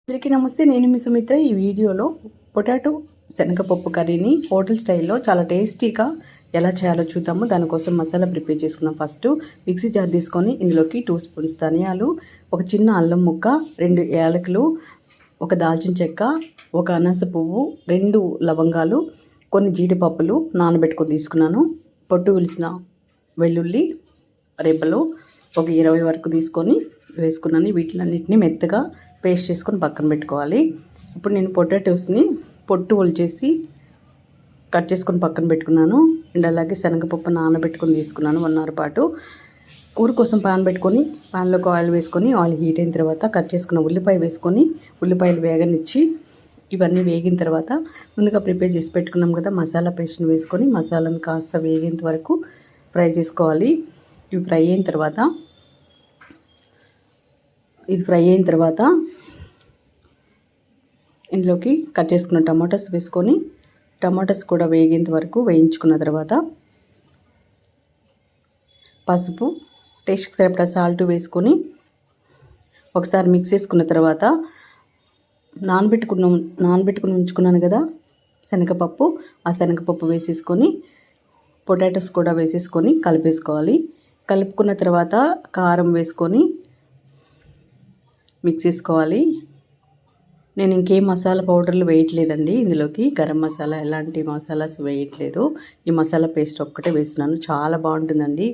అందరికీ నమస్తే. నేను మీ సుమిత్ర. ఈ వీడియోలో పొటాటో శనగపప్పు కర్రీని హోటల్ స్టైల్లో చాలా టేస్టీగా ఎలా చేయాలో చూద్దాము. దానికోసం మసాలా ప్రిపేర్ చేసుకున్నాం. ఫస్ట్ మిక్సీ జార్ తీసుకొని ఇందులోకి 2 స్పూన్స్ ధనియాలు, ఒక చిన్న అల్లం ముక్క, 2 యాలకులు, ఒక దాల్చిన చెక్క, ఒక అనాస పువ్వు, 2 లవంగాలు, కొన్ని జీడిపప్పులు నానబెట్టుకొని తీసుకున్నాను. పొట్టు విలిసిన వెల్లుల్లి రేపలు ఒక 20 వరకు తీసుకొని వేసుకున్నాను. వీటిలన్నిటిని మెత్తగా పేస్ట్ చేసుకొని పక్కన పెట్టుకోవాలి. ఇప్పుడు నేను పొటాటోస్ని పొట్టు ఒలిచేసి కట్ చేసుకొని పక్కన పెట్టుకున్నాను. అండ్ అలాగే శనగపప్పు నానబెట్టుకొని తీసుకున్నాను 1 అవర్ పాటు. కూర కోసం పాన్ పెట్టుకొని పాన్లోకి ఆయిల్ వేసుకొని ఆయిల్ హీట్ అయిన తర్వాత కట్ చేసుకున్న ఉల్లిపాయ వేసుకొని ఉల్లిపాయలు వేగనిచ్చి ఇవన్నీ వేగిన తర్వాత ముందుగా ప్రిపేర్ చేసి పెట్టుకున్నాం కదా మసాలా పేస్ట్ని వేసుకొని మసాలాను కాస్త వేగేంత వరకు ఫ్రై చేసుకోవాలి. ఇవి ఫ్రై అయిన తర్వాత ఇందులోకి కట్ చేసుకున్న టమాటాస్ వేసుకొని టమాటాస్ కూడా వేగేంత వరకు వేయించుకున్న తర్వాత పసుపు, టేస్ట్కి సరిపడా సాల్ట్ వేసుకొని ఒకసారి మిక్స్ చేసుకున్న తర్వాత నానబెట్టుకుని ఉంచుకున్నాను కదా శనగపప్పు, ఆ శనగపప్పు వేసేసుకొని పొటాటోస్ కూడా వేసేసుకొని కలిపేసుకోవాలి. కలుపుకున్న తర్వాత కారం వేసుకొని మిక్స్ చేసుకోవాలి. నేను ఇంకేం మసాలా పౌడర్లు వేయట్లేదండి. ఇందులోకి గరం మసాలా ఎలాంటి మసాలాస్ వేయట్లేదు. ఈ మసాలా పేస్ట్ ఒక్కటే వేస్తున్నాను. చాలా బాగుంటుందండి.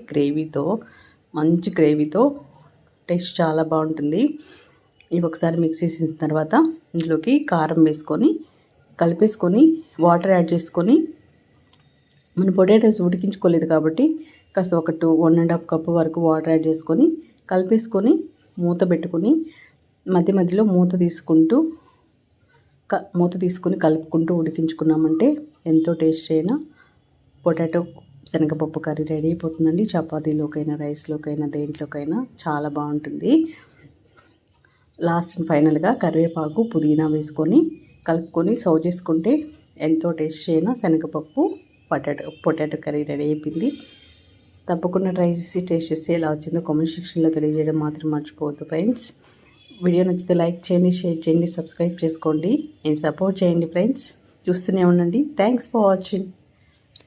మంచి గ్రేవీతో టేస్ట్ చాలా బాగుంటుంది. ఇవి ఒకసారి మిక్స్ చేసిన తర్వాత ఇందులోకి కారం వేసుకొని కలిపేసుకొని వాటర్ యాడ్ చేసుకొని మన పొటాటోస్ ఉడికించుకోలేదు కాబట్టి కాస్త ఒక 1.5 కప్పు వరకు వాటర్ యాడ్ చేసుకొని కలిపేసుకొని మూత పెట్టుకొని మధ్య మధ్యలో మూత తీసుకొని కలుపుకుంటూ ఉడికించుకున్నామంటే ఎంతో టేస్ట్ అయిన పొటాటో శనగపప్పు కర్రీ రెడీ అయిపోతుందండి. చపాతీలోకైనా రైస్లోకైనా దేంట్లోకైనా చాలా బాగుంటుంది. లాస్ట్ ఫైనల్గా కరివేపాకు, పుదీనా వేసుకొని కలుపుకొని సర్వ్ చేసుకుంటే ఎంతో టేస్ట్ అయిన శనగపప్పు పొటాటో కర్రీ రెడీ అయిపోయింది. తప్పకుండా ట్రై చేసి టేస్ట్ చేసి ఎలా వచ్చిందో కామెంట్ సెక్షన్లో తెలియజేయడం మాత్రం మర్చిపోవద్దు ఫ్రెండ్స్. వీడియో నచ్చితే లైక్ చేయండి, షేర్ చేయండి, సబ్స్క్రైబ్ చేసుకోండి అండ్ సపోర్ట్ చేయండి ఫ్రెండ్స్. చూస్తూనే ఉండండి. Thanks for watching.